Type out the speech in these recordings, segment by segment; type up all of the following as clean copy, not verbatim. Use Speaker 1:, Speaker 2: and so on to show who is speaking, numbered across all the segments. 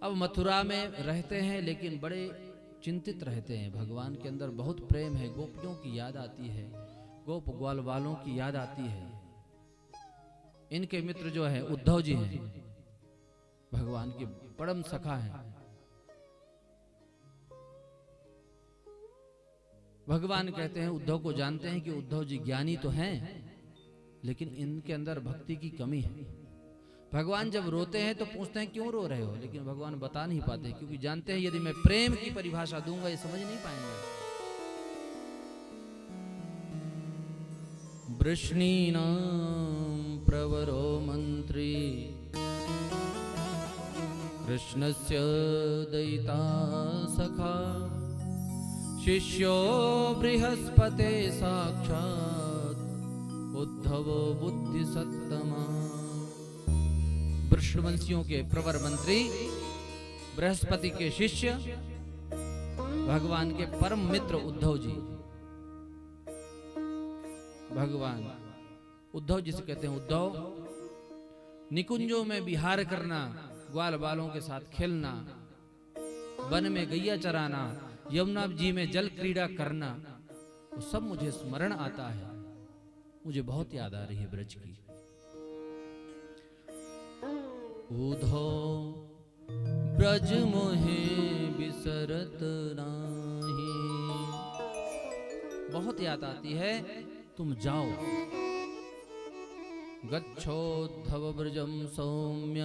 Speaker 1: अब मथुरा में रहते हैं लेकिन बड़े चिंतित रहते हैं। भगवान के अंदर बहुत प्रेम है, गोपियों की याद आती है, गोप ग्वाल वालों की याद आती है। इनके मित्र जो है उद्धव जी हैं, भगवान के परम सखा हैं। भगवान कहते हैं, उद्धव को जानते हैं कि उद्धव जी ज्ञानी तो हैं लेकिन इनके अंदर भक्ति की कमी है। भगवान जब रोते हैं तो पूछते हैं क्यों रो रहे हो, लेकिन भगवान बता नहीं पाते क्योंकि जानते हैं यदि मैं प्रेम की परिभाषा दूंगा ये समझ नहीं पाएंगे। वृष्णीनां प्रवरो मंत्री कृष्णस्य दयिता सखा शिष्यो बृहस्पते साक्षात् उद्धवो बुद्धिसत्तमा। वृषवंशियों के प्रवर मंत्री, बृहस्पति के शिष्य, भगवान के परम मित्र उद्धव जी। भगवान उद्धव जी से कहते हैं, उद्धव निकुंजों में विहार करना, ग्वाल बालों के साथ खेलना, वन में गैया चराना, यमुना जी में जल क्रीड़ा करना, वो सब मुझे स्मरण आता है। मुझे बहुत याद आ रही है ब्रज की। उद्धव ब्रज मोहे बिसरत नाही, बहुत याद आती है। तुम जाओ। गच्छोद्धव ब्रजम सौम्य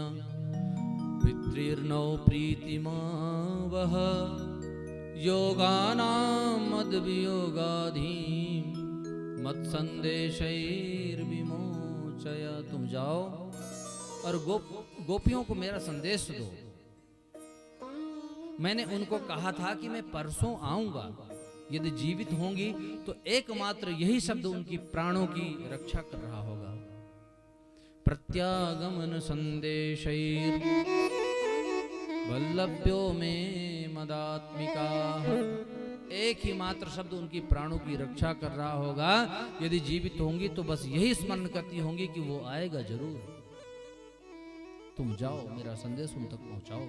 Speaker 1: पितृर्नो प्रीतिमा वह योगानां मद्वियोगाधीं मत्संदेशैर्विमोचय। तुम जाओ और गोपियों को मेरा संदेश दो। मैंने उनको कहा था कि मैं परसों आऊंगा, यदि जीवित होंगी तो एकमात्र यही शब्द उनकी प्राणों की रक्षा कर रहा होगा। प्रत्यागमन संदेशैर वल्लभ्यो में मदात्मिका। एक ही मात्र शब्द उनकी प्राणों की रक्षा कर रहा होगा। यदि जीवित होंगी तो बस यही स्मरण करती होंगी कि वो आएगा जरूर। तुम जाओ, मेरा संदेश उन तक पहुंचाओ।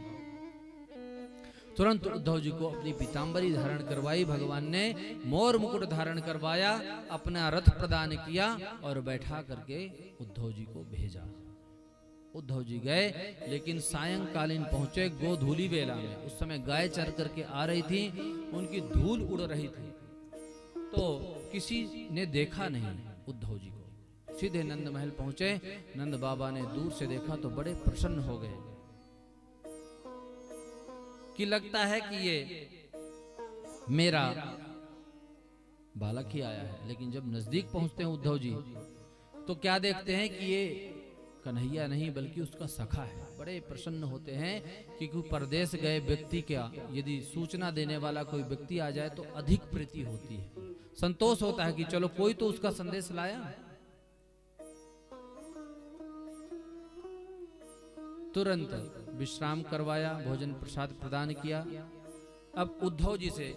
Speaker 1: तुरंत उद्धव जी को अपनी पीतांबरी धारण करवाई। भगवान ने मोर मुकुट धारण करवाया, अपना रथ प्रदान किया और बैठा करके उद्धव जी को भेजा। उद्धव जी गए, लेकिन सायंकालीन पहुंचे गोधूली बेला में। उस समय गाय चर करके आ रही थी, उनकी धूल उड़ रही थी, तो किसी ने देखा नहीं उद्धव जी को। सीधे नंद महल पहुंचे। नंद बाबा ने दूर से देखा तो बड़े प्रसन्न हो गए कि लगता है कि ये मेरा बालक ही आया है। लेकिन जब नजदीक पहुंचते हैं उद्धव जी तो क्या देखते हैं कि ये कन्हैया नहीं बल्कि उसका सखा है। बड़े प्रसन्न होते हैं क्योंकि परदेश गए व्यक्ति का यदि सूचना देने वाला कोई व्यक्ति आ जाए तो अधिक प्रीति होती है, संतोष होता है कि चलो कोई तो उसका संदेश लाया। तुरंत विश्राम करवाया, भोजन प्रसाद प्रदान किया। अब उद्धव जी से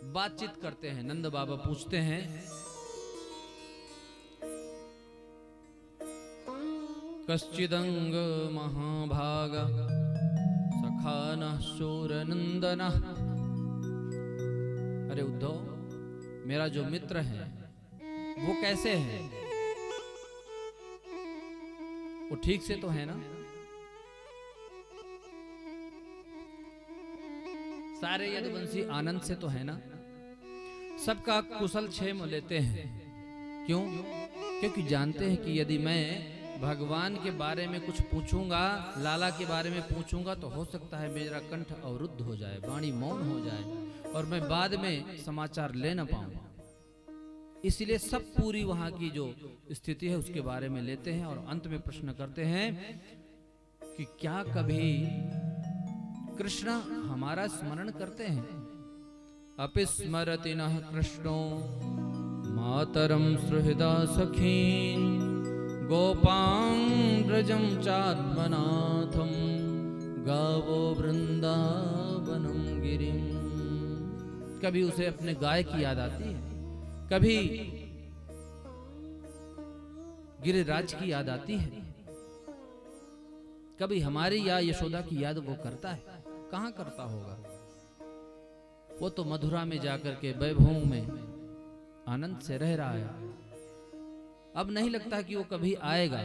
Speaker 1: बातचीत करते हैं। नंद बाबा पूछते हैं, कश्चिदंग महाभाग सखानः शूरनंदनः। अरे उद्धव, मेरा जो मित्र है वो कैसे है? वो ठीक से तो है ना? सारे यदुवंशी आनंद से तो है ना? सबका कुशल क्षेम लेते हैं। क्यों? क्योंकि जानते हैं कि यदि मैं भगवान के बारे में कुछ पूछूंगा, लाला के बारे में पूछूंगा तो हो सकता है मेरा कंठ अवरुद्ध हो जाए, वाणी मौन हो जाए और मैं बाद में समाचार ले न पाऊं। इसलिए सब पूरी वहां की जो स्थिति है उसके बारे में लेते हैं और अंत में प्रश्न करते हैं कि क्या कभी कृष्ण हमारा स्मरण करते हैं? अपि स्मरति नः कृष्णो मातरम सुहृदा सखीन गोपां व्रजं चात्मनाथं गावो वृंदावनं गिरिं। कभी उसे अपने गाय की याद आती है, कभी गिरिराज की याद आती है। कभी हमारी या यशोदा की याद वो करता है? कहाँ करता होगा। वो तो मथुरा में जाकर के वैभव में आनंद से रह रहा है। अब नहीं लगता कि वो कभी आएगा,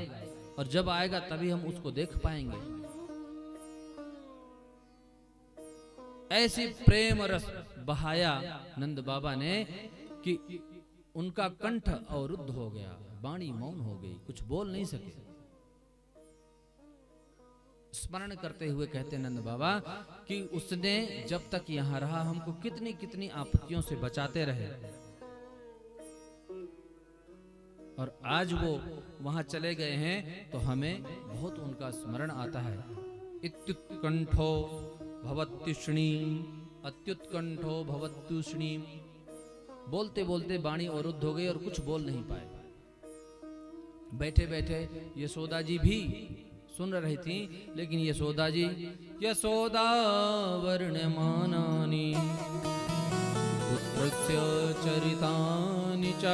Speaker 1: और जब आएगा तभी हम उसको देख पाएंगे। ऐसी प्रेम रस बहाया नंद बाबा ने कि उनका कंठ अवरुद्ध हो गया, वाणी मौन हो गई, कुछ बोल नहीं सके। स्मरण करते हुए कहते नंद बाबा कि उसने जब तक यहां रहा हमको कितनी कितनी आपत्तियों से बचाते रहे, और आज वो वहां चले गए हैं तो हमें बहुत उनका स्मरण आता है। इत्युत्कंठो भवत्युष्णी, अत्युत्कंठो भवत्युष्णी। बोलते बोलते वाणी अवरुद्ध हो गई और कुछ बोल नहीं पाए। बैठे बैठे यशोदा जी भी सुन रही थी, लेकिन यशोदा जी यशोदा वर्ण्यमानानि पुत्रस्य चरितानि च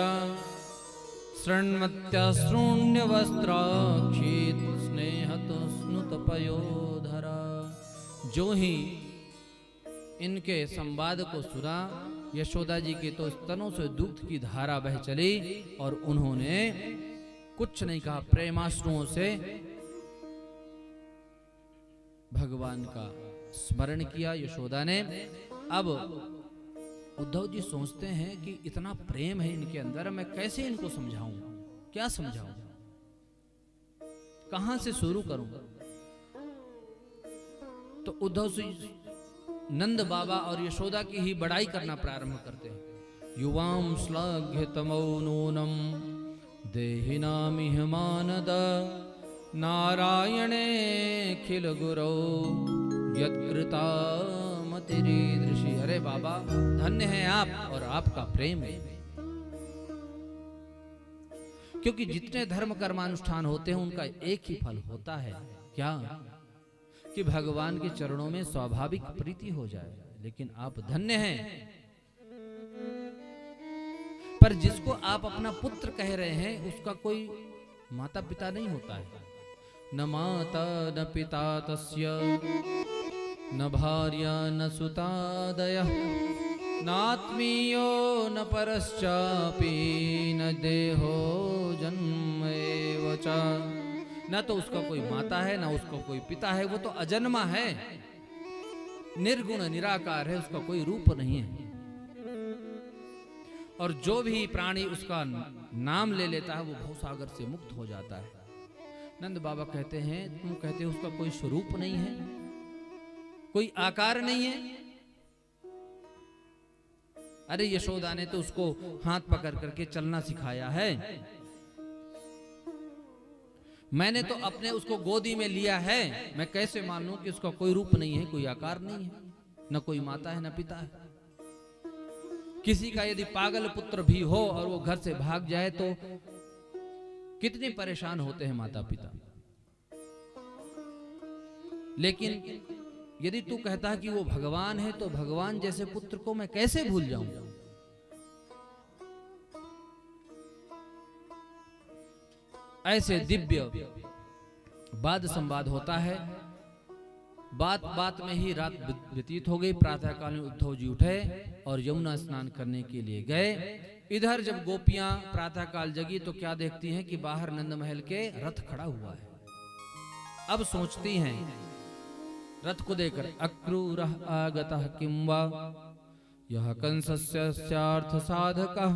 Speaker 1: शृण्वत्याश्रुण्य वस्त्राक्षित स्नेहत स्नुत पयोधरा। जो ही इनके संवाद को सुना, यशोदा जी के तो स्तनों से दूध की धारा बह चली और उन्होंने कुछ नहीं कहा, प्रेमाश्रुओं से भगवान का स्मरण किया यशोदा ने। अब उद्धव जी सोचते हैं कि इतना प्रेम है इनके अंदर, मैं कैसे इनको समझाऊं, क्या समझाऊं, कहां से शुरू करूं। तो उद्धव जी नंद बाबा और यशोदा की ही बड़ाई करना प्रारंभ करते हैं। युवाम श्लाघ्य तमो नूनम देहिनामिह मानद नारायणे खिल गुरौ यत्कृता मतिरीदृशि। अरे बाबा, धन्य है आप और आपका प्रेम है। क्योंकि जितने धर्म कर्मानुष्ठान होते हैं उनका एक ही फल होता है, क्या? कि भगवान के चरणों में स्वाभाविक प्रीति हो जाए। लेकिन आप धन्य हैं। पर जिसको आप अपना पुत्र कह रहे हैं उसका कोई माता पिता नहीं होता है। न माता न पिता तस्य न भार्या न सुतादयः नात्मीयो न परश्चापि न देहो जन्म एव च। न तो उसका कोई माता है, ना उसका कोई पिता है, वो तो अजन्मा है, निर्गुण निराकार है, उसका कोई रूप नहीं है। और जो भी प्राणी उसका नाम ले लेता है वो भवसागर से मुक्त हो जाता है। नंद बाबा कहते हैं, तुम कहते हो उसका कोई स्वरूप नहीं है, कोई आकार नहीं है। अरे यशोदा ने तो उसको हाथ पकड़ करके चलना सिखाया है। मैंने तो अपने उसको गोदी में लिया है, मैं कैसे मानूं कि उसका कोई रूप नहीं है, कोई आकार नहीं है, न कोई माता है न पिता है। किसी का यदि पागल पुत्र भी हो और वो घर से भाग जाए तो कितने परेशान होते हैं माता पिता। लेकिन यदि तू कहता है कि वो भगवान है तो भगवान जैसे पुत्र को मैं कैसे भूल जाऊं। ऐसे दिव्य वाद संवाद होता है। बात बात में ही रात व्यतीत हो गई। प्रातः काल में उद्धव जी उठे और यमुना स्नान करने के लिए गए। इधर जब गोपियां प्रातः काल जगी तो क्या देखती हैं कि बाहर नंद महल के रथ खड़ा हुआ है। अब सोचती हैं रथ को देखकर, अक्रूरः आगतः किं वा यह कंसस्यार्थ साधकः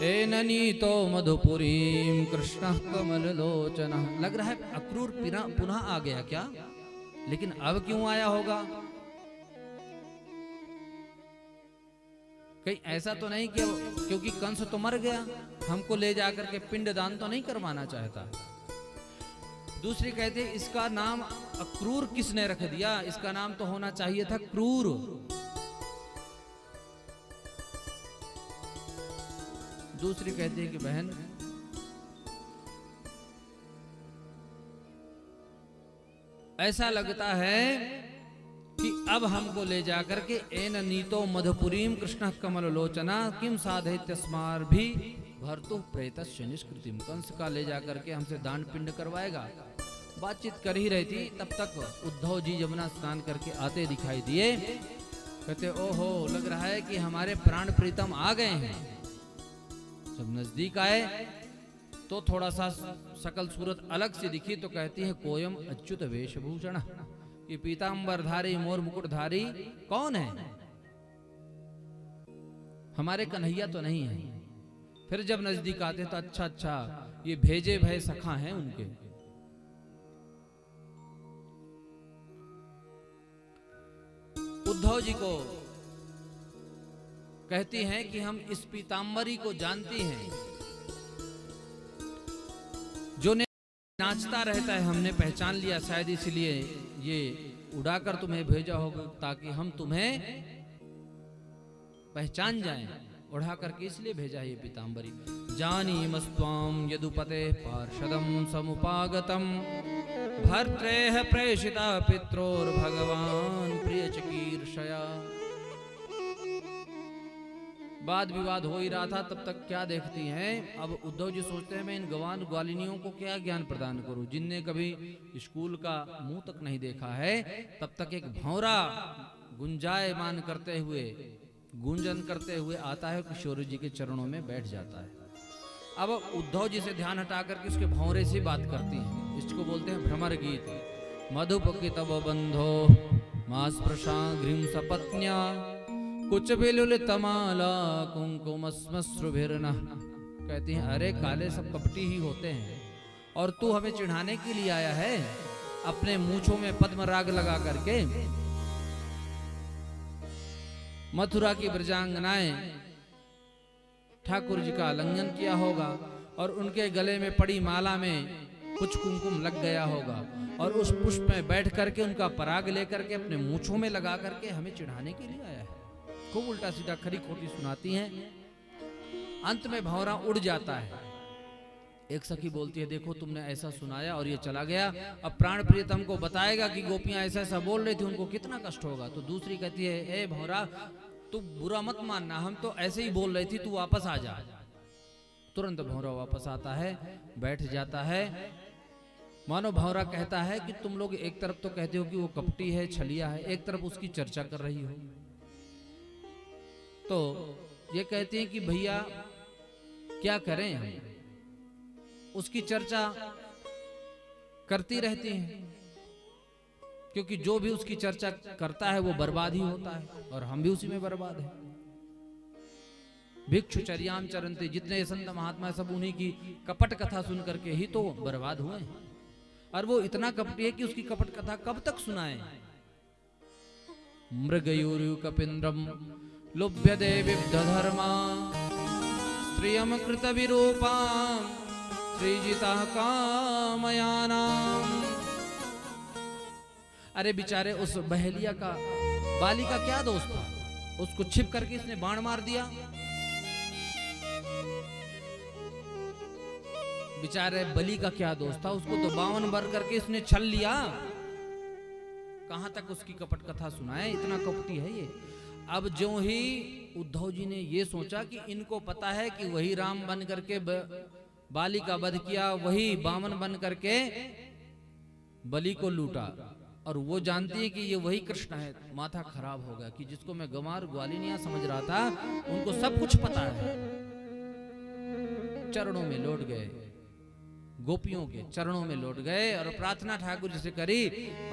Speaker 1: एन नीतो मधुपुरीं कृष्णः कमललोचनः। लग रहा है अक्रूर पुनः आ गया क्या, लेकिन अब क्यों आया होगा? कहीं ऐसा तो नहीं कि क्योंकि कंस तो मर गया, हमको ले जाकर के पिंडदान तो नहीं करवाना चाहता। दूसरी कहते इसका नाम अक्रूर किसने रख दिया, इसका नाम तो होना चाहिए था क्रूर। दूसरी कहती है कि बहन ऐसा लगता है कि अब हमको ले जाकर के एन नीतो मधुपुरीम कृष्ण कमल लोचना किम साधयत्यस्मार भी भर्तु प्रेतस्य निष्कृतिम। कंस का ले जाकर के हमसे दान पिंड करवाएगा। बातचीत कर ही रही थी, तब तक उद्धव जी यमुना स्नान करके आते दिखाई दिए। कहते ओहो, लग रहा है कि हमारे प्राण प्रीतम आ गए हैं। जब नजदीक आए तो थोड़ा सा शकल सूरत अलग से दिखी, तो कहती है कोयम अच्युत वेशभूषण, ये पीतांबरधारी मोर मुकुटधारी कौन है? हमारे कन्हैया तो नहीं है। फिर जब नजदीक आते तो अच्छा अच्छा, ये भेजे भय सखा हैं उनके। उद्धव जी को कहती हैं कि हम इस पीतांबरी को जानती हैं, जो नाचता रहता है हमने पहचान लिया, शायद इसलिए ये उड़ाकर तुम्हें भेजा होगा ताकि हम तुम्हें पहचान जाएं। उड़ा करके इसलिए भेजा ये पीतांबरी। जानी मस्त्वाम यदुपते पार्षदम समुपागतम भर्त्रेह प्रेषिता पित्रोर भगवान प्रिय चिकीर्षया। वाद विवाद हो ही रहा था, तब तक क्या देखती हैं, अब उद्धव जी सोचते हैं मैं इन गवान ग्वालिनियों को क्या ज्ञान प्रदान करूं, जिनने कभी स्कूल का मुंह तक नहीं देखा है। तब तक एक भौरा गुंजायमान करते हुए, गुंजन करते हुए आता है, किशोर जी के चरणों में बैठ जाता है। अब उद्धव जी से ध्यान हटा करके उसके भौरे से बात करती हैं। इसको बोलते हैं भ्रमर गीत। मधुपकी तब बंधो मास प्रशाग्रिम सपत्न्या कुछ बिलुल तमाला कुंकुम स्मश्रुभिर्न। कहती हैं अरे काले सब कपटी ही होते हैं, और तू हमें चिढ़ाने के लिए आया है अपने मूंछों में पद्म राग लगा करके। मथुरा की ब्रजांगनाएं ठाकुर जी का आलिंगन किया होगा, और उनके गले में पड़ी माला में कुछ कुमकुम लग गया होगा, और उस पुष्प में बैठ करके उनका पराग लेकर के अपने मूंछों में लगा करके हमें चिढ़ाने के लिए आया है। खूब उल्टा सीधा खरी खोटी सुनाती हैं। अंत में भौरा उड़ जाता है। एक सखी बोलती है देखो तुमने ऐसा सुनाया और ये चला गया, अब प्राण प्रियतम को बताएगा कि गोपियां ऐसा ऐसा बोल रही थी, उनको कितना कष्ट होगा। तो दूसरी कहती है ए भौरा, तू बुरा मत मानना, हम तो ऐसे ही बोल रही थी, तू वापस आ जा। तुरंत भौरा वापस आता है, बैठ जाता है। मानो भौरा कहता है कि तुम लोग एक तरफ तो कहते हो कि वो कपटी है, छलिया है, एक तरफ उसकी चर्चा कर रही हो। तो ये कहती हैं कि भैया क्या करें, हम उसकी चर्चा करती रहती हैं, क्योंकि जो भी उसकी चर्चा करता है वो बर्बाद ही होता है, और हम भी उसी में बर्बाद हैं। भिक्षुचर्याम चरन्ते, जितने संत महात्मा सब उन्हीं की कपट कथा सुन करके ही तो बर्बाद हुए हैं। और वो इतना कपटी है कि उसकी कपट कथा कब तक सुनाए। मृगयूरु कपिंद्रम लुभ्यते विब्धधर्मा स्त्रियम कृत विरूपाम श्रीजिता कामयानाम। अरे बेचारे उस बहेलिया का, बाली का क्या दोष था, उसको छिप करके इसने बाण मार दिया। बेचारे बलि का क्या दोष था, उसको तो 52 बर करके इसने छल लिया। कहां तक उसकी कपट कथा सुनाए, इतना कपटी है ये। अब जो ही उद्धव जी ने ये सोचा कि इनको पता है कि वही राम बन करके बाली का वध किया, वही बामन बन करके बलि को लूटा, और वो जानती है कि ये वही कृष्ण है। माथा खराब हो गया कि जिसको मैं गंवार ग्वालिनिया समझ रहा था, उनको सब कुछ पता है। चरणों में लौट गए, गोपियों के चरणों में लौट गए, और प्रार्थना ठाकुर जी से करी,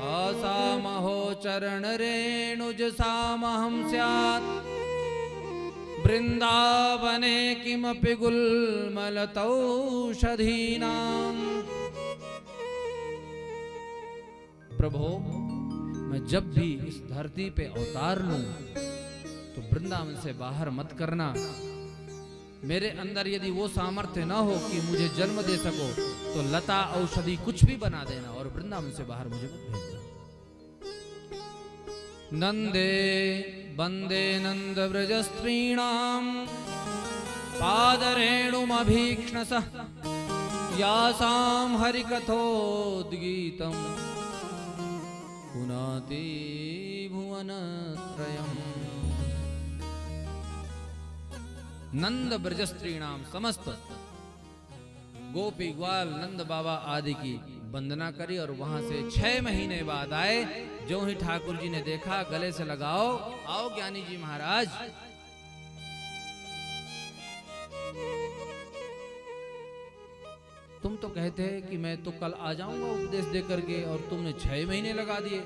Speaker 1: असामहो चरण रेणुज सामहं स्यात् वृंदावने किमपि गुल्मलतौषधीनाम्। प्रभो, मैं जब भी इस धरती पे अवतार लूं तो वृंदावन से बाहर मत करना। मेरे अंदर यदि वो सामर्थ्य न हो कि मुझे जन्म दे सको, तो लता औषधि कुछ भी बना देना, और वृंदावन से बाहर मुझे मत भेजना। नंदे वंदे नंद व्रज स्त्रीणाम पादरेणुमभीक्ष्णसः यासां हरिकथोद्गीतम् पुनाति भुवनत्रयम्। नंद ब्रज स्त्रीणाम, समस्त गोपी ग्वाल नंद बाबा आदि की वंदना करी और वहां से 6 महीने बाद आए। जो ही ठाकुर जी ने देखा, गले से लगाओ, आओ ज्ञानी जी महाराज। तुम तो कहते हैं कि मैं तो कल आ जाऊंगा उपदेश दे करके, और तुमने 6 महीने लगा दिए।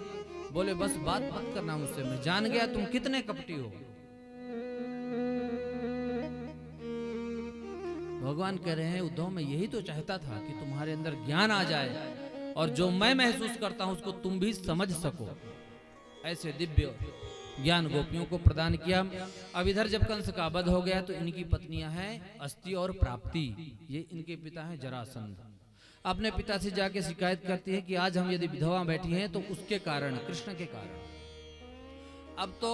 Speaker 1: बोले बस बात मत करना मुझसे, मैं जान गया तुम कितने कपटी हो। भगवान कह रहे हैं उद्धव, मैं यही तो चाहता था कि तुम्हारे अंदर ज्ञान आ जाए और जो मैं महसूस करता हूं उसको तुम भी समझ सको। ऐसे दिव्य ज्ञान गोपियों को प्रदान किया। अब इधर जब कंस का वध हो गया तो इनकी पत्नियां हैं अस्ति और प्राप्ति, ये इनके पिता हैं जरासंध। अपने पिता से जाके शिकायत करती है कि आज हम यदि विधवा बैठी हैं तो उसके कारण, कृष्ण के कारण। अब तो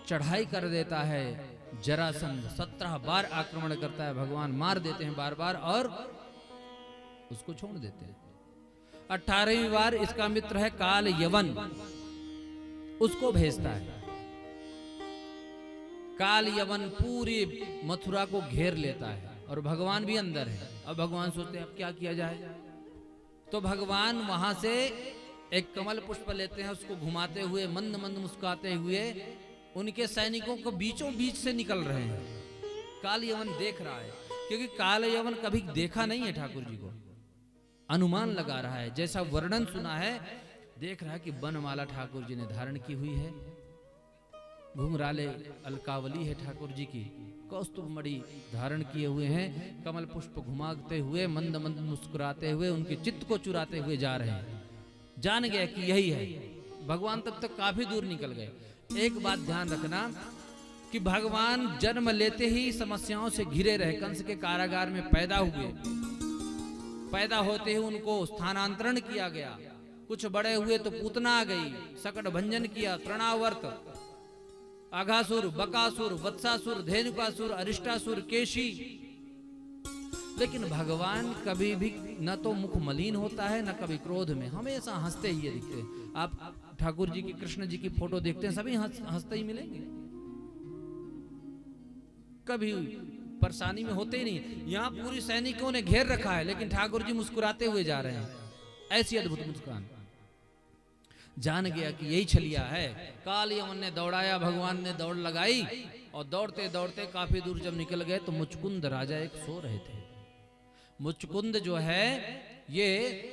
Speaker 1: चढ़ाई कर देता है जरासंध, 17 बार आक्रमण करता है, भगवान मार देते हैं बार बार और उसको छोड़ देते हैं। 18वीं बार इसका मित्र है काल यवन, उसको भेजता है। काल यवन पूरी मथुरा को घेर लेता है और भगवान भी अंदर है। अब भगवान सोचते हैं अब क्या किया जाए, तो भगवान वहां से एक कमल पुष्प लेते हैं, उसको घुमाते हुए मंद मंद मुस्कुराते हुए उनके सैनिकों को बीचों बीच से निकल रहे हैं। काल यवन देख रहा है, क्योंकि काल यवन कभी देखा नहीं है ठाकुर जी को, अनुमान लगा रहा है, जैसा वर्णन सुना है देख रहा है कि बनमाला ठाकुर जी ने धारण की हुई है, घुंघराले अलकावली है ठाकुर जी की, कौस्तुभ मणि धारण किए हुए हैं, कमल पुष्प घुमाते हुए मंद मंद मुस्कुराते हुए उनके चित्त को चुराते हुए जा रहे हैं। जान गए कि यही है। भगवान तब तक काफी दूर निकल गए। एक बात ध्यान रखना कि भगवान जन्म लेते ही समस्याओं से घिरे रहे, कंस के कारागार में पैदा हुए, पैदा होते ही उनको स्थानांतरण किया गया, कुछ बड़े हुए तो पूतना आ गई, सकट भंजन किया, तृणावर्त, आघासुर, बकासुर, वत्सासुर, धेनुकासुर, अरिष्टासुर, केशी। लेकिन भगवान कभी भी न तो मुख मलिन होता है न कभी क्रोध में, हमेशा हंसते ही दिखते हैं। आप ठाकुर जी की, कृष्ण जी की फोटो देखते हैं, सभी हंसते ही मिलेंगे, कभी परेशानी में होते ही नहीं। यहाँ पूरी सैनिकों ने घेर रखा है लेकिन ठाकुर जी मुस्कुराते हुए जा रहे हैं, ऐसी अद्भुत मुस्कान। जान गया कि यही छलिया है। काल यवन ने दौड़ाया, भगवान ने दौड़ लगाई और दौड़ते दौड़ते काफी दूर जब निकल गए तो मुचकुंद राजा एक सो रहे थे। मुचकुंद जो है ये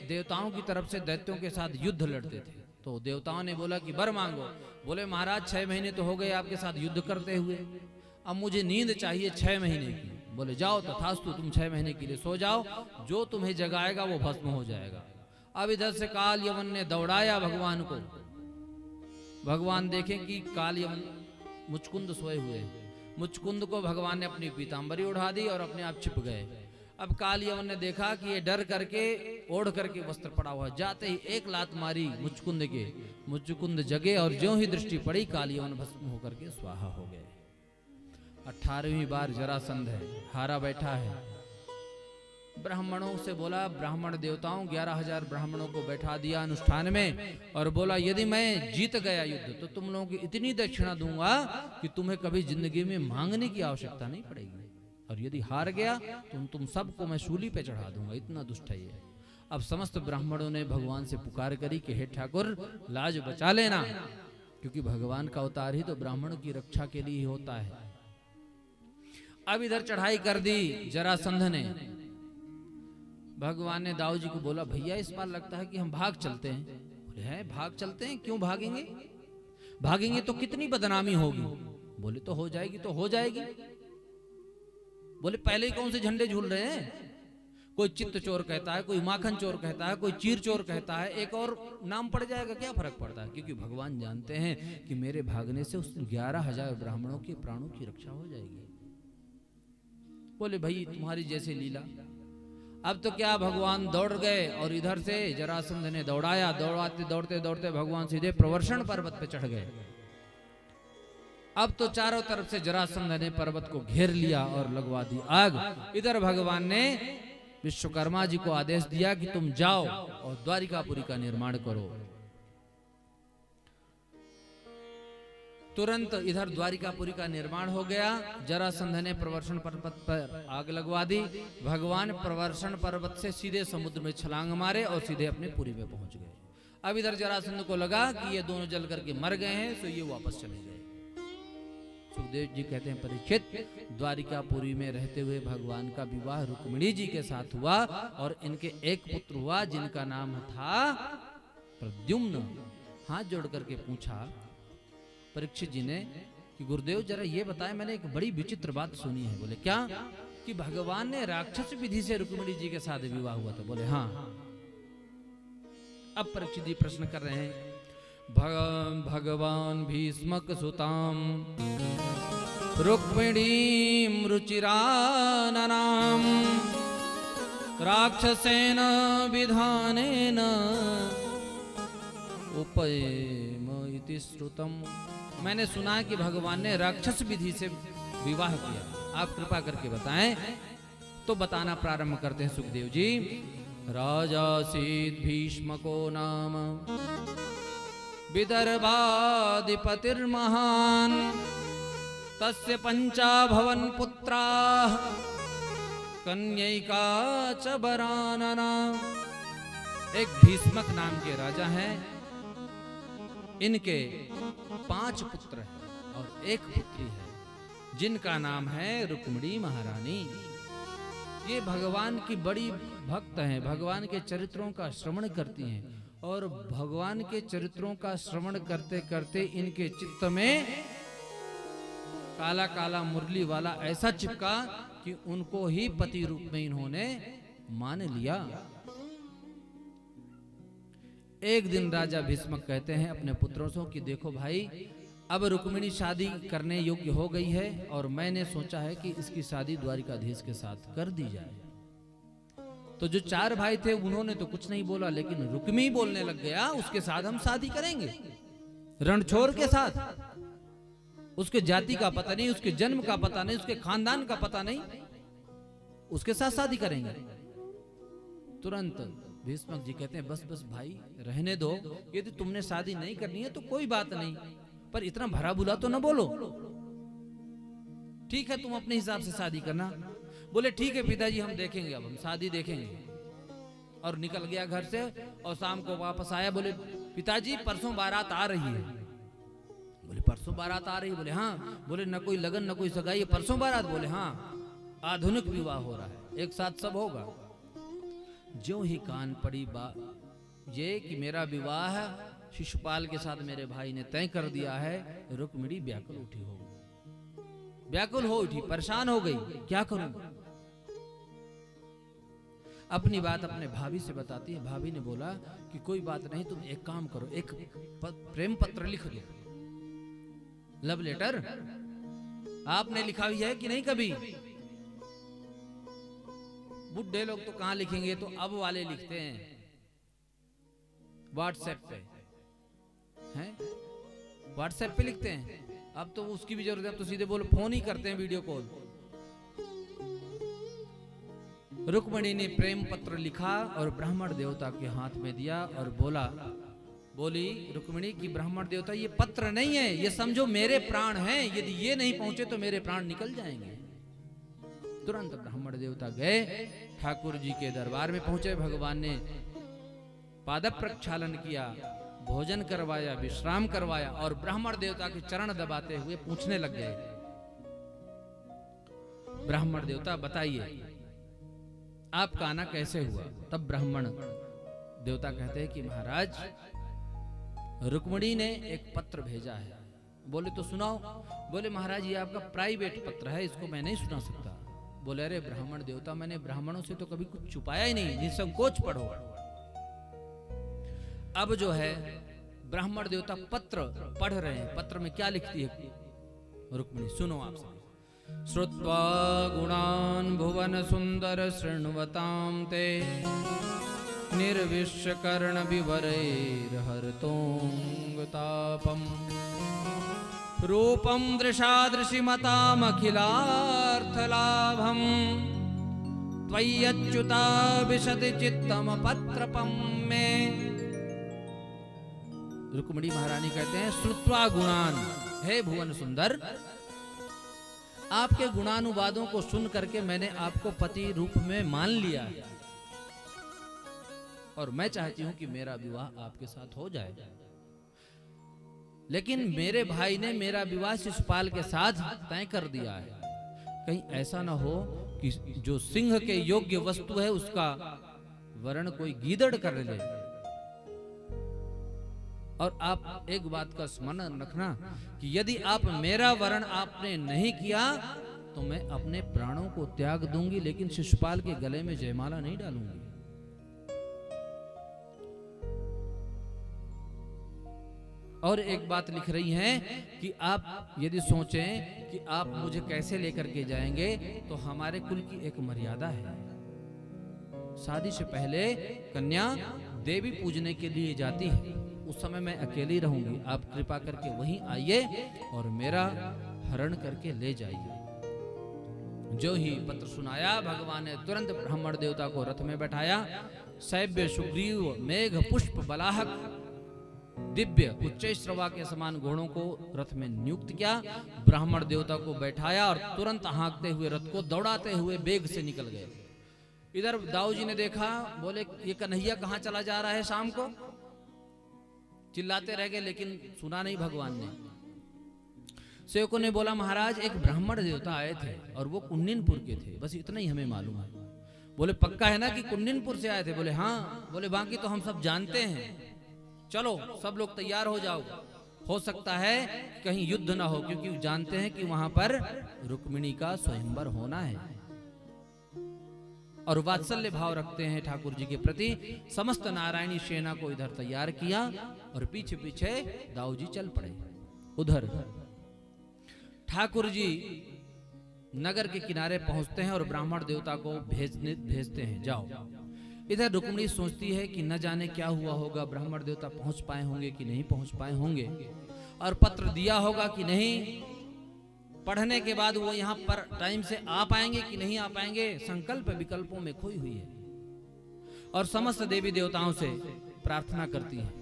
Speaker 1: देवताओं की तरफ से दैत्यों के साथ युद्ध लड़ते थे। तो देवताओं ने बोला कि वर मांगो। बोले महाराज 6 महीने तो हो गए आपके साथ युद्ध करते हुए, अब मुझे नींद चाहिए 6 महीने की। बोले जाओ तथास्तु, तुम 6 महीने के लिए सो जाओ, जो तुम्हें जगाएगा वो भस्म हो जाएगा। अब इधर से काल यवन ने दौड़ाया भगवान को। भगवान देखें कि काल यवन मुचकुंद सोए हुए हैं। मुचकुंद को भगवान ने अपनी पीतांबरी उड़ा दी और अपने आप छिप गए। अब काल यवन ने देखा कि ये डर करके ओढ़ करके वस्त्र पड़ा हुआ, जाते ही एक लात मारी मुचकुंद के, मुचकुंद जगे और ज्यों ही दृष्टि पड़ी काल यवन भस्म होकर के स्वाहा हो गए। 18वीं बार जरासंध है, हारा बैठा है। ब्राह्मणों से बोला, ब्राह्मण देवताओं 11,000 ब्राह्मणों को बैठा दिया अनुष्ठान में और बोला यदि मैं जीत गया युद्ध तो तुम लोगों की इतनी दक्षिणा दूंगा कि तुम्हें कभी जिंदगी में मांगने की आवश्यकता नहीं पड़ेगी, और यदि हार गया तो तुम सबको मैं शूली पे चढ़ा दूंगा। इतना दुष्ट है ये। अब समस्त ब्राह्मणों ने भगवान से पुकार करी कि हे ठाकुर लाज बचा लेना, क्योंकि भगवान का अवतार ही तो ब्राह्मण की रक्षा के लिए ही होता है। अब इधर चढ़ाई कर दी जरासंध ने। भगवान ने दाऊ जी को बोला भैया इस बार लगता है कि हम भाग चलते हैं। बोले हैं भाग चलते हैं, क्यों भागेंगे, भागेंगे तो कितनी बदनामी होगी। बोले तो हो जाएगी, तो हो जाएगी। बोले पहले ही कौन से झंडे झूल रहे हैं, कोई चित्त चोर कहता है, कोई माखन चोर कहता है, कोई चीर चोर कहता है, एक और नाम पड़ जाएगा, क्या फर्क पड़ता है। क्योंकि भगवान जानते हैं कि मेरे भागने से उस 11,000 ब्राह्मणों के प्राणों की रक्षा हो जाएगी। बोले भाई तुम्हारी जैसे लीला। अब तो क्या, भगवान दौड़ गए और इधर से जरासंध ने दौड़ाया। दौड़ाते दौड़ते दौड़ते भगवान सीधे प्रवर्षण पर्वत पे चढ़ गए। अब तो चारों तरफ से जरासंध ने पर्वत को घेर लिया और लगवा दी आग। इधर भगवान ने विश्वकर्मा जी को आदेश दिया कि तुम जाओ और द्वारिकापुरी का निर्माण करो। तुरंत इधर द्वारिकापुरी का निर्माण हो गया। जरासंध ने प्रवर्षण पर्वत पर आग लगवा दी। भगवान प्रवर्षण पर्वत से सीधे समुद्र में छलांग मारे और सीधे अपने पुरी में पहुंच गए। अब इधर जरासंध को लगा कि ये दोनों जल करके मर गए हैं, तो ये वापस चले गए। सुखदेव जी कहते हैं, परीक्षित, द्वारिकापुरी में रहते हुए भगवान का विवाह रुक्मिणी जी के साथ हुआ और इनके एक पुत्र हुआ जिनका नाम था प्रद्युम्न। हाथ जोड़ करके पूछा परीक्षित जी ने कि गुरुदेव जरा ये बताएं, मैंने एक बड़ी विचित्र बात सुनी है। बोले क्या? कि भगवान ने राक्षस विधि से रुक्मिणी जी के साथ विवाह हुआ था। बोले हाँ। अब परीक्षित जी प्रश्न कर रहे हैं, भगवान भीष्मक सुताम रुक्मिणीं रुचिराननाम राक्षसेन विधानेन उपयेम इति श्रुतम। मैंने सुना कि भगवान ने राक्षस विधि से विवाह किया, आप कृपा करके बताएं। तो बताना प्रारंभ करते हैं सुखदेव जी। राजासीत् भीष्मको नाम विदर्भाधिपतिर्महान् तस्य पंचाभवन पुत्राः कन्यैका च वरानना। एक भीष्मक नाम के राजा हैं, इनके 5 पुत्र हैं और एक पुत्री है जिनका नाम है रुक्मिणी महारानी। ये भगवान की बड़ी भक्त हैं, भगवान के चरित्रों का श्रवण करती हैं और भगवान के चरित्रों का श्रवण करते करते इनके चित्त में काला काला मुरली वाला ऐसा चिपका कि उनको ही पति रूप में इन्होंने मान लिया। एक दिन राजा भीष्मक कहते हैं अपने पुत्रों से कि देखो भाई, अब रुक्मिणी शादी करने योग्य हो गई है और मैंने सोचा है कि इसकी शादी द्वारिकाधीश के साथ कर दी जाए। तो जो 4 भाई थे उन्होंने तो कुछ नहीं बोला, लेकिन रुक्मी बोलने लग गया, उसके साथ हम शादी करेंगे, रणछोड़ के साथ। उसके जाति का पता नहीं, उसके जन्म का पता नहीं, उसके खानदान का पता नहीं, उसके साथ शादी करेंगे। तुरंत भीष्मक जी कहते हैं बस बस भाई रहने दो, यदि तुमने शादी नहीं करनी है तो कोई बात नहीं, पर इतना भरा बुला तो न बोलो। ठीक है, तुम अपने हिसाब से शादी करना। बोले ठीक है पिताजी, हम देखेंगे, अब हम शादी देखेंगे। और निकल गया घर से और शाम को वापस आया। बोले पिताजी परसों बारात आ रही है। बोले परसों बारात आ रही है? बोले हाँ। बोले न कोई लगन न कोई सगाई, परसों बारात? बोले हाँ। आधुनिक विवाह हो रहा है, एक साथ सब होगा। जो ही कान पड़ी ये कि मेरा विवाह शिशुपाल के साथ मेरे भाई ने तय कर दिया है, रुक्मिणी व्याकुल हो उठी, परेशान हो गई, क्या करूं? अपनी बात अपने भाभी से बताती है। भाभी ने बोला कि कोई बात नहीं, तुम एक काम करो, एक प्रेम पत्र लिख दो, लव लेटर। आपने लिखा हुआ है कि नहीं कभी? बुढ़े लोग तो कहां लिखेंगे, तो अब वाले लिखते हैं व्हाट्सएप पे, हैं व्हाट्सएप पे लिखते हैं। अब तो उसकी भी जरूरत है, अब तो सीधे बोलो फोन ही करते हैं, वीडियो कॉल। रुक्मिणी ने प्रेम पत्र लिखा और ब्राह्मण देवता के हाथ में दिया और बोली रुक्मिणी की ब्राह्मण देवता, ये पत्र नहीं है, ये समझो मेरे प्राण हैं, यदि ये नहीं पहुंचे तो मेरे प्राण निकल जाएंगे। तुरंत ब्राह्मण देवता गए, ठाकुर जी के दरबार में पहुंचे। भगवान ने पाद प्रक्षालन किया, भोजन करवाया, विश्राम करवाया और ब्राह्मण देवता के चरण दबाते हुए पूछने लग गए, ब्राह्मण देवता बताइए आपका आना कैसे हुआ? तब ब्राह्मण देवता कहते हैं कि महाराज रुक्मिणी ने एक पत्र भेजा है। बोले तो सुनाओ। बोले महाराज ये आपका प्राइवेट पत्र है, इसको मैं नहीं सुना सकता। बोले अरे ब्राह्मण देवता, मैंने ब्राह्मणों से तो कभी कुछ छुपाया ही नहीं, निसंकोच पढ़ो। अब जो है ब्राह्मण देवता पत्र पढ़ रहे हैं। पत्र में क्या लिखती है रुक्मिणी, सुनो आप सब। श्रुत्वा गुणान् भुवन सुंदर शृण्वतां ते निर्विश्य कर्ण विवरैर्हर्तोऽङ्गतापम् रूपं दृशादृशिमतामखिलार्थलाभम् त्वय्यच्युता विशति चित्तमपत्रपं मे। रुक्मिणी महारानी कहते हैं श्रुत्वा गुणान, हे भुवन सुंदर, आपके गुणानुवादों को सुन करके मैंने आपको पति रूप में मान लिया है और मैं चाहती हूं कि मेरा विवाह आपके साथ हो जाए। लेकिन मेरे भाई ने मेरा विवाह शिशुपाल के साथ तय कर दिया है। कहीं ऐसा ना हो कि जो सिंह के योग्य वस्तु है उसका वर्ण कोई गीदड़ कर ले। और आप एक बात का स्मरण रखना कि यदि आप मेरा वर्ण आपने नहीं किया तो मैं अपने प्राणों को त्याग दूंगी, लेकिन शिशुपाल के गले में जयमाला नहीं डालूंगी। और एक बात लिख रही हैं कि आप यदि सोचें कि आप मुझे कैसे लेकर के जाएंगे तो हमारे कुल की एक मर्यादा है। शादी से पहले कन्या देवी पूजने के लिए जाती है, उस समय मैं अकेली रहूंगी, आप कृपा करके वहीं आइए और मेरा हरण करके ले जाइए। जो ही पत्र सुनाया, भगवान ने तुरंत ब्राह्मण देवता को रथ में बैठाया, सैव्य सुग्रीव मेघ पुष्प बलाहक दिव्य उच्च श्रवा के समान घोड़ों को रथ में नियुक्त किया, ब्राह्मण देवता को बैठाया और तुरंत हाँकते हुए रथ को दौड़ाते हुए वेग से निकल गए। इधर दाऊ जी ने देखा, बोले ये कन्हैया कहाँ चला जा रहा है शाम को, चिल्लाते रह गए लेकिन सुना नहीं भगवान ने। सेवकों ने बोला महाराज एक ब्राह्मण देवता आए थे और वो कुन्निनपुर के थे, बस इतना ही हमें मालूम है। बोले पक्का है ना कि कुन्निनपुर से आए थे? बोले हाँ। बोले बाकी तो हम सब जानते हैं, चलो सब लोग तैयार हो जाओ, हो सकता है कहीं युद्ध ना हो, क्योंकि जानते हैं कि वहां पर रुक्मिणी का स्वयंवर होना है और वात्सल्य भाव रखते हैं ठाकुर जी के प्रति। समस्त नारायणी सेना को इधर तैयार किया और पीछे पीछे दाऊ जी चल पड़े। उधर ठाकुर जी नगर के किनारे पहुंचते हैं और ब्राह्मण देवता को भेजते हैं, जाओ। इधर रुक्मिणी सोचती है कि न जाने क्या हुआ होगा, ब्राह्मण देवता पहुंच पाए होंगे कि नहीं पहुंच पाए होंगे, और पत्र दिया होगा कि नहीं, पढ़ने के बाद वो यहाँ पर टाइम से आ पाएंगे कि नहीं आ पाएंगे, संकल्प विकल्पों में खोई हुई है और समस्त देवी देवताओं से प्रार्थना करती है।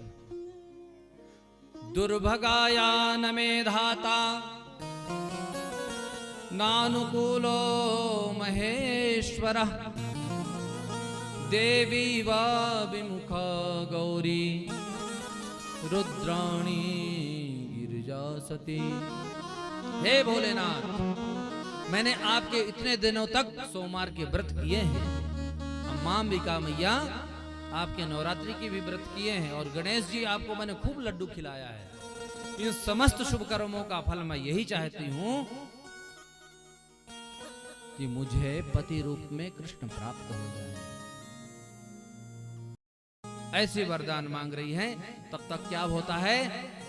Speaker 1: दुर्भगाया न मे धाता नानुकूलो महेश्वर देवी वा विमुखा गौरी रुद्राणी गिरिजा सती। हे भोलेनाथ, मैंने आपके इतने दिनों तक सोमवार के व्रत किए हैं, अंबाम्बिका मैया आपके नवरात्रि के भी व्रत किए हैं और गणेश जी आपको मैंने खूब लड्डू खिलाया है। इन समस्त शुभ कर्मों का फल मैं यही चाहती हूं कि मुझे पति रूप में कृष्ण प्राप्त हो जाए। ऐसे वरदान मांग रही हैं। तब तक क्या होता है,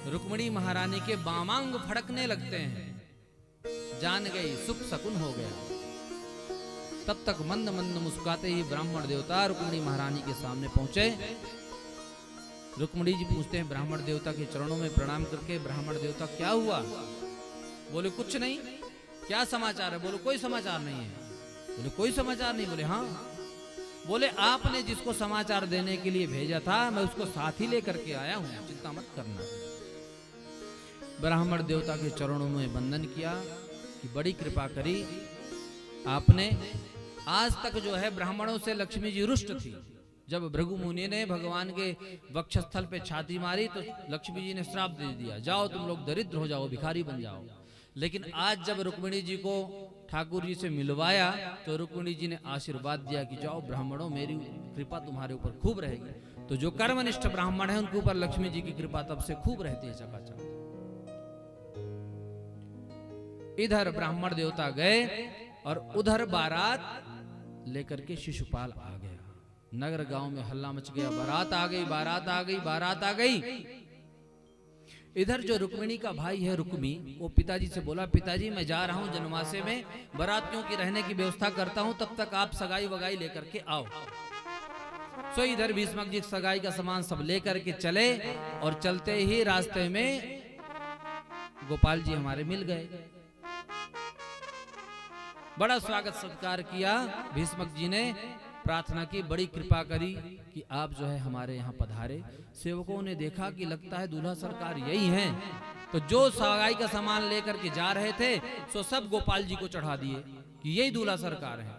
Speaker 1: रुक्मिणी महारानी के बामांग फड़कने लगते हैं, जान गई शुभ शकुन हो गया। तब तक मंद मंद मुस्कुराते ही ब्राह्मण देवता रुक्मिणी महारानी के सामने पहुंचे। रुक्मिणी जी पूछते हैं ब्राह्मण देवता के चरणों में प्रणाम करके, ब्राह्मण देवता क्या हुआ? बोले कुछ नहीं। क्या समाचार है? बोले कोई समाचार नहीं है। बोले कोई समाचार नहीं? बोले हाँ। बोले आपने जिसको समाचार देने के लिए भेजा था मैं उसको साथ ही लेकर के आया हूं, चिंता मत करना। ब्राह्मण देवता के चरणों में वंदन किया कि बड़ी कृपा करी आपने। आज तक जो है ब्राह्मणों से लक्ष्मी जी रुष्ट थी। जब भृगु मुनि ने भगवान के वक्षस्थल पे छाती मारी तो लक्ष्मी जी ने श्राप दे दिया, जाओ तुम लोग दरिद्र हो जाओ, भिखारी बन जाओ। लेकिन आज जब रुक्मिणी जी को ठाकुर जी से मिलवाया तो रुक्मिणी जी ने आशीर्वाद दिया कि जाओ ब्राह्मणों, मेरी कृपा तुम्हारे ऊपर खूब रहेगी। तो जो कर्मनिष्ठ ब्राह्मण है उनके ऊपर लक्ष्मी जी की कृपा तब से खूब रहती है चकाचक। इधर ब्राह्मण देवता गए और उधर बारात लेकर के शिशुपाल आ गया। नगर गांव में हल्ला मच गया, बारात आ गई, बारात आ गई, बारात आ गई। इधर जो रुक्मिणी का भाई है रुक्मी, वो पिताजी से बोला पिताजी मैं जा रहा हूं जनवासे में, बारातियों की रहने की व्यवस्था करता हूं, तब तक आप सगाई वगाई लेकर के आओ। सो इधर भीष्मक जी सगाई का सामान सब लेकर के चले और चलते ही रास्ते में गोपाल जी हमारे मिल गए। बड़ा स्वागत सत्कार किया भीष्मक जी ने, प्रार्थना की, बड़ी कृपा करी कि आप जो है हमारे यहाँ पधारे। सेवकों ने देखा कि लगता है दूल्हा सरकार यही हैं, तो जो सगाई का सामान लेकर के जा रहे थे सो सब गोपाल जी को चढ़ा दिए कि यही दूल्हा सरकार है।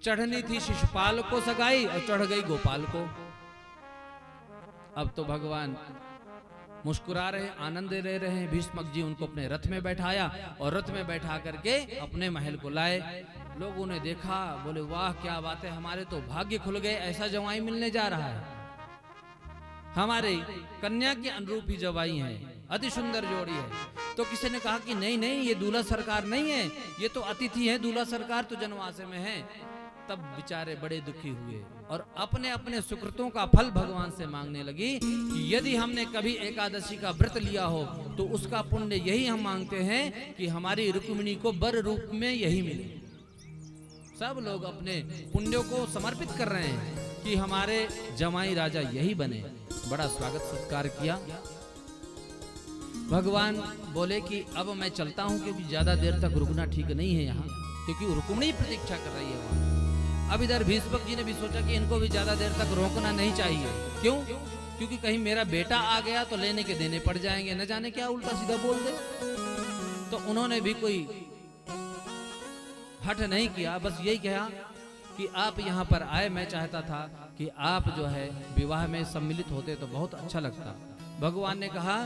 Speaker 1: चढ़नी थी शिशुपाल को सगाई और चढ़ गई गोपाल को। अब तो भगवान मुस्कुरा रहे, आनंद ले रहे हैं। भीष्मक जी उनको अपने रथ में बैठाया और रथ में बैठा करके अपने महल को लाए। लोगों ने देखा, बोले वाह क्या बात है, हमारे तो भाग्य खुल गए, ऐसा जवाई मिलने जा रहा है। हमारे कन्या के अनुरूप ही जवाई है, अति सुंदर जोड़ी है। तो किसी ने कहा कि नहीं नहीं, ये दूल्हा सरकार नहीं है, ये तो अतिथि है, दूल्हा सरकार तो जनवासे में है। तब बेचारे बड़े दुखी हुए और अपने अपने सुकृतों का फल भगवान से मांगने लगी कि यदि हमने कभी एकादशी का व्रत लिया हो तो उसका पुण्य यही हम मांगते हैं कि हमारी रुक्मिणी को वर रूप में यही मिले। सब लोग अपने पुण्यों को समर्पित कर रहे हैं कि हमारे जमाई राजा यही बने। बड़ा स्वागत सत्कार किया। भगवान बोले कि अब मैं चलता हूं क्योंकि ज्यादा देर तक रुकना ठीक नहीं है यहाँ, क्योंकि रुक्मिणी प्रतीक्षा कर रही है वहां। अब इधर भीष्मक जी ने भी सोचा कि इनको भी ज्यादा देर तक रोकना नहीं चाहिए। क्यों? क्योंकि कहीं मेरा बेटा आ गया तो लेने के देने पड़ जाएंगे, न जाने क्या उल्टा सीधा बोल दे। तो उन्होंने भी कोई हट नहीं किया, बस यही कहा कि आप यहाँ पर आए, मैं चाहता था कि आप जो है विवाह में सम्मिलित होते तो बहुत अच्छा लगता। भगवान ने कहा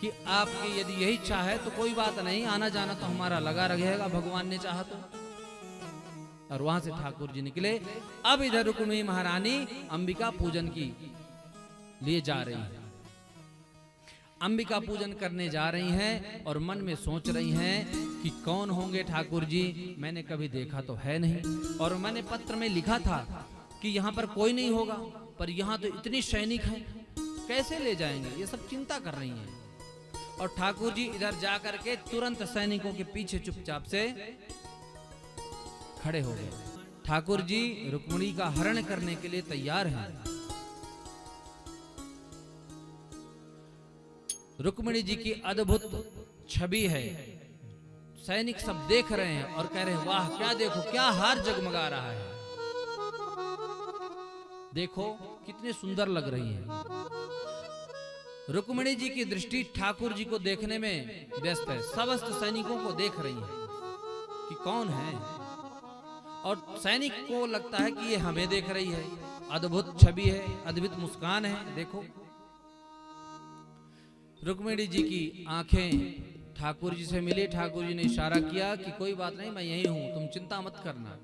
Speaker 1: कि आपकी यदि यही इच्छा है तो कोई बात नहीं, आना जाना तो हमारा लगा रहेगा, भगवान ने चाहा तो। और वहां से ठाकुर जी निकले। अब इधर रुक्मिणी महारानी अंबिका पूजन की लिए जा रही है। अंबिका पूजन करने जा रही हैं और मन में सोच रही हैं कि कौन होंगे ठाकुर जी, मैंने कभी देखा तो है नहीं, और मैंने पत्र में लिखा था कि यहाँ पर कोई नहीं होगा, पर यहाँ तो इतनी सैनिक हैं, कैसे ले जाएंगे, ये सब चिंता कर रही हैं। और ठाकुर जी इधर जा करके तुरंत सैनिकों के पीछे चुपचाप से खड़े हो गए। ठाकुर जी रुक्मिणी का हरण करने के लिए तैयार हैं। रुक्मिणी जी की अद्भुत छवि है, सैनिक सब देख रहे हैं और कह रहे हैं वाह क्या देखो, क्या हार जगमगा रहा है, देखो कितनी सुंदर लग रही है। रुक्मिणी जी की दृष्टि ठाकुर जी को देखने में व्यस्त है, समस्त सैनिकों को देख रही है कि कौन है, और सैनिक को लगता है कि ये हमें देख रही है। अद्भुत छवि है, अद्भुत मुस्कान है, देखो। रुक्मिणी जी की आंखें ठाकुर जी से मिली। ठाकुर जी ने इशारा किया कि कोई बात नहीं, मैं यही हूं, तुम चिंता मत करना।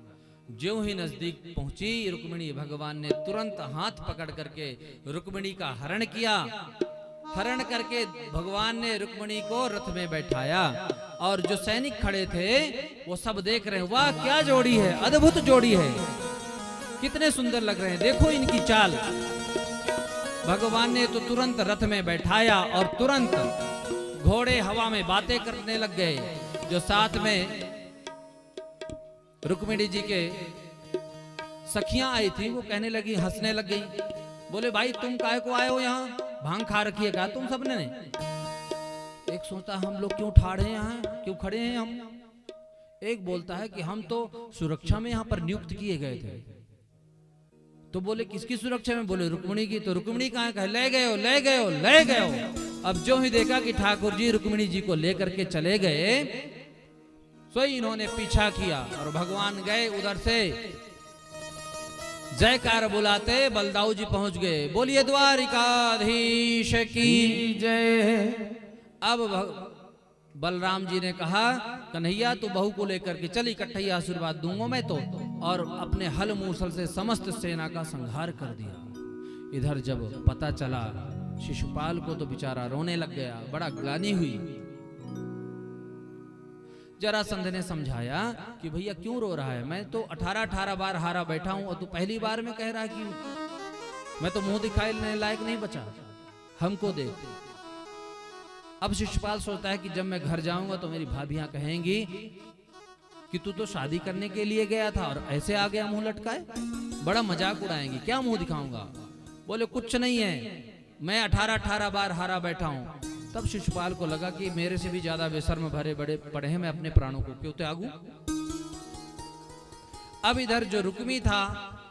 Speaker 1: ज्यों ही नजदीक पहुंची रुक्मिणी, भगवान ने तुरंत हाथ पकड़ करके रुक्मिणी का हरण किया। हरण करके भगवान ने रुक्मिणी को रथ में बैठाया और जो सैनिक खड़े थे वो सब देख रहे हैं, वाह क्या जोड़ी है, अद्भुत जोड़ी है, कितने सुंदर लग रहे हैं, देखो इनकी चाल। भगवान ने तो तुरंत रथ में बैठाया और तुरंत घोड़े हवा में बातें करने लग गए। जो साथ में रुक्मिणी जी के सखियां आई थी वो कहने लगी, हंसने लग गई, बोले भाई तुम काहे को आए हो यहाँ, भांग खा रखी है क्या तुम सबने ने? एक सोचता हम लोग क्यों ठाड़े हैं यहाँ, क्यों खड़े हैं हम? एक बोलता है कि हम तो सुरक्षा में यहाँ पर नियुक्त किए गए थे। तो बोले किसकी सुरक्षा में? बोले रुक्मिणी की। तो रुक्मिणी कहाँ है? ले गए हो, ले गए हो, ले गए हो। अब जो ही देखा कि ठाकुर जी रुक्मिणी जी को लेकर के चले गए, सो इन्होंने पीछा किया और भगवान गए उधर से जयकार बुलाते बलदाऊ जी पहुंच गए। बोलिए द्वारिकाधीश की जय। अब बलराम जी ने कहा कन्हैया तू बहू को लेकर के चल, इकट्ठा ही आशीर्वाद दूंगा मैं तो, और अपने हल मूसल से समस्त सेना का संहार कर दिया। इधर जब पता चला शिशुपाल को तो बेचारा रोने लग गया, बड़ा ग्लानि हुई। जरासंध ने समझाया कि भैया क्यों रो रहा है, मैं तो 18 बार हारा बैठा हूं और तू पहली बार में कह रहा है कि मैं तो मुंह दिखाने लायक नहीं बचा, हमको दे। अब शिशुपाल सोचता है कि जब मैं घर जाऊंगा तो मेरी भाभियां कहेंगी कि तू तो शादी करने के लिए गया था और ऐसे आ गया मुंह लटकाए, बड़ा मजाक उड़ाएंगे, क्या मुंह दिखाऊंगा। बोले कुछ नहीं है, मैं 18 बार हारा बैठा हूं। तब शिशुपाल को लगा कि मेरे से भी ज्यादा बेशर्म भरे बड़े पड़े हैं, मैं अपने प्राणों को क्यों त्यागूं। अब इधर जो रुक्मी था,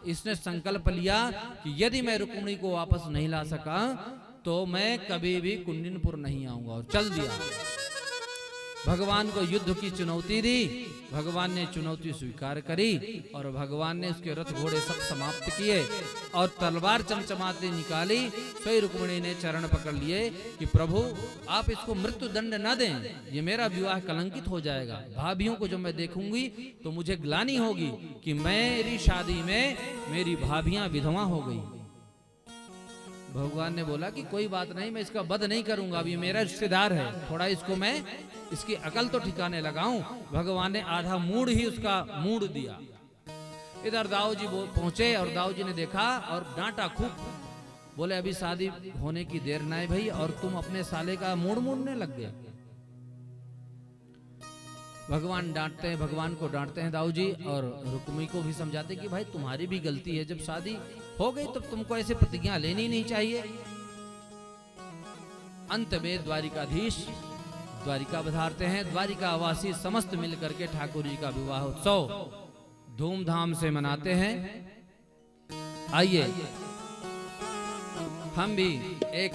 Speaker 1: इसने संकल्प लिया कि यदि मैं रुक्मिणी को वापस नहीं ला सका तो मैं कभी भी कुंडिनपुर नहीं आऊंगा, और चल दिया। भगवान को युद्ध की चुनौती दी, भगवान ने चुनौती स्वीकार करी और भगवान ने उसके रथ घोड़े सब समाप्त किए और तलवार चमचमाती निकाली। स्वयं रुक्मिणी ने चरण पकड़ लिए कि प्रभु आप इसको मृत्यु दंड न दें, ये मेरा विवाह कलंकित हो जाएगा। भाभियों को जब मैं देखूंगी तो मुझे ग्लानि होगी कि मेरी शादी में मेरी भाभियां विधवा हो गई। भगवान ने बोला कि कोई बात नहीं, मैं इसका वध नहीं करूंगा, अब ये मेरा रिश्तेदार है, थोड़ा इसको मैं इसकी अकल तो ठिकाने लगाऊं। भगवान ने आधा मूड ही उसका मूड दिया। इधर दाऊ जी पहुंचे और दाऊ जी ने देखा और डांटा खूब, बोले अभी शादी होने की देर ना है भाई, और तुम अपने साले का मूड मूडने लग गए। भगवान डांटते हैं, भगवान को डांटते हैं दाऊ जी, और रुक्मी को भी समझाते कि भाई तुम्हारी भी गलती है, जब शादी हो गई तो तुमको ऐसे प्रतिज्ञा लेनी नहीं चाहिए। अंत में द्वारिकाधीश द्वारिका पधारते हैं। द्वारिका वासी समस्त मिलकर के ठाकुर जी का विवाह उत्सव धूमधाम से मनाते हैं। आइए हम भी एक